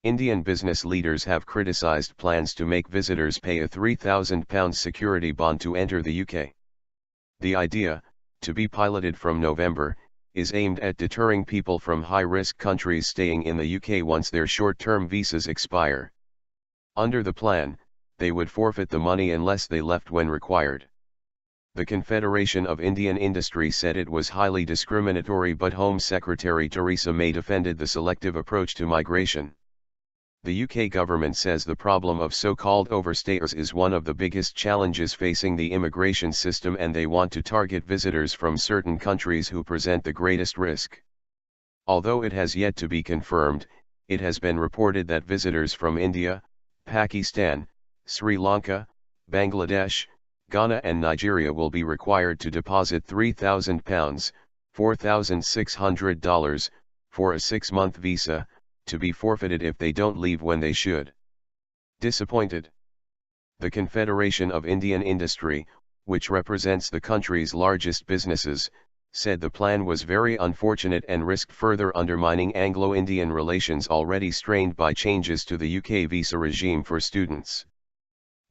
Indian business leaders have criticised plans to make visitors pay a £3,000 security bond to enter the UK. The idea, to be piloted from November, is aimed at deterring people from high-risk countries staying in the UK once their short-term visas expire. Under the plan, they would forfeit the money unless they left when required. The Confederation of Indian Industry said it was highly discriminatory, but Home Secretary Theresa May defended the selective approach to migration. The UK government says the problem of so-called overstayers is one of the biggest challenges facing the immigration system, and they want to target visitors from certain countries who present the greatest risk. Although it has yet to be confirmed, it has been reported that visitors from India, Pakistan, Sri Lanka, Bangladesh, Ghana and Nigeria will be required to deposit £3,000, $4,600, for a 6-month visa, to be forfeited if they don't leave when they should. Disappointed. The Confederation of Indian Industry, which represents the country's largest businesses, said the plan was very unfortunate and risked further undermining Anglo-Indian relations already strained by changes to the UK visa regime for students.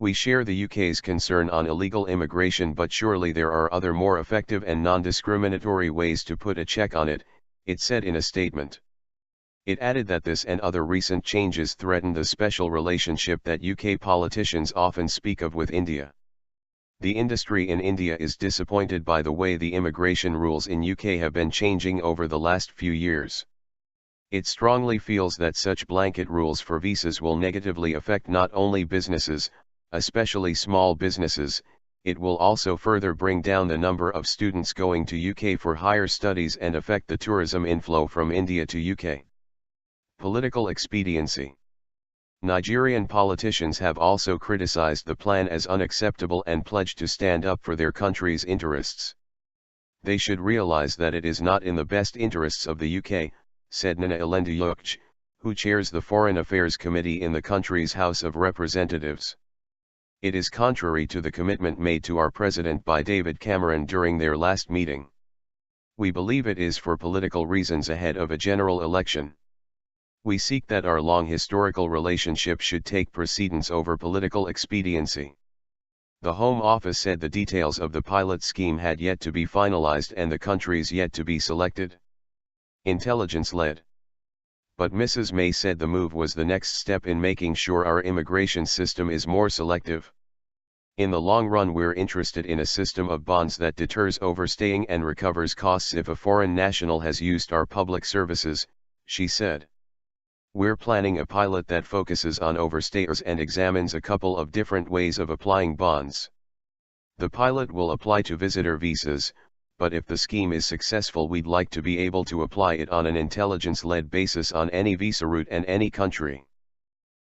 We share the UK's concern on illegal immigration, but surely there are other more effective and non-discriminatory ways to put a check on it, it said in a statement. It added that this and other recent changes threaten the special relationship that UK politicians often speak of with India. The industry in India is disappointed by the way the immigration rules in UK have been changing over the last few years. It strongly feels that such blanket rules for visas will negatively affect not only businesses, especially small businesses, it will also further bring down the number of students going to UK for higher studies and affect the tourism inflow from India to UK. Political expediency. Nigerian politicians have also criticized the plan as unacceptable and pledged to stand up for their country's interests. They should realize that it is not in the best interests of the UK, said Nana Elenduyukche, who chairs the Foreign Affairs Committee in the country's House of Representatives. It is contrary to the commitment made to our president by David Cameron during their last meeting. We believe it is for political reasons ahead of a general election. We seek that our long historical relationship should take precedence over political expediency. The Home Office said the details of the pilot scheme had yet to be finalized and the countries yet to be selected. Intelligence-led. But Mrs. May said the move was the next step in making sure our immigration system is more selective. In the long run, we're interested in a system of bonds that deters overstaying and recovers costs if a foreign national has used our public services, she said. We're planning a pilot that focuses on overstayers and examines a couple of different ways of applying bonds. The pilot will apply to visitor visas, but if the scheme is successful, we'd like to be able to apply it on an intelligence-led basis on any visa route and any country.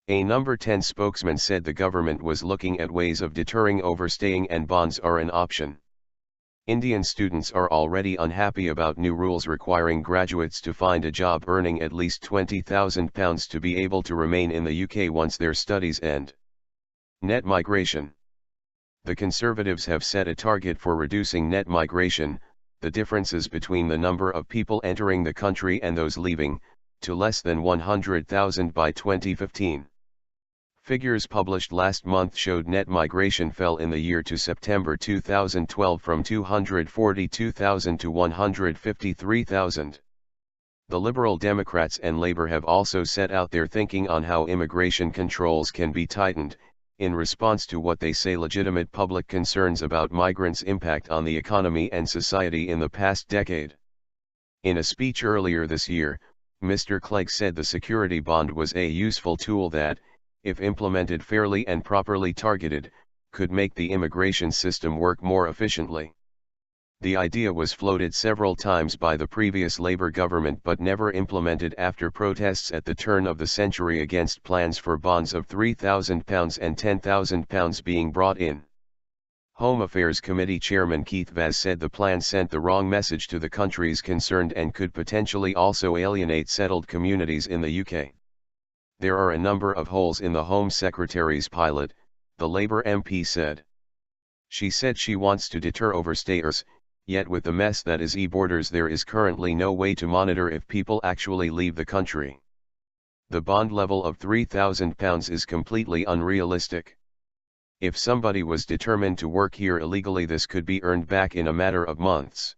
A number 10 spokesman said the government was looking at ways of deterring overstaying and bonds are an option. Indian students are already unhappy about new rules requiring graduates to find a job earning at least £20,000 to be able to remain in the UK once their studies end. Net migration. The Conservatives have set a target for reducing net migration, the differences between the number of people entering the country and those leaving, to less than 100,000 by 2015. Figures published last month showed net migration fell in the year to September 2012 from 242,000 to 153,000. The Liberal Democrats and Labour have also set out their thinking on how immigration controls can be tightened, in response to what they say legitimate public concerns about migrants' impact on the economy and society in the past decade. In a speech earlier this year, Mr. Clegg said the security bond was a useful tool that, if implemented fairly and properly targeted, could make the immigration system work more efficiently. The idea was floated several times by the previous Labour government but never implemented after protests at the turn of the century against plans for bonds of £3,000 and £10,000 being brought in. Home Affairs Committee Chairman Keith Vaz said the plan sent the wrong message to the countries concerned and could potentially also alienate settled communities in the UK. There are a number of holes in the Home Secretary's pilot, the Labour MP said. She said she wants to deter overstayers, yet with the mess that is e-borders there is currently no way to monitor if people actually leave the country. the bond level of £3,000 is completely unrealistic. If somebody was determined to work here illegally, this could be earned back in a matter of months.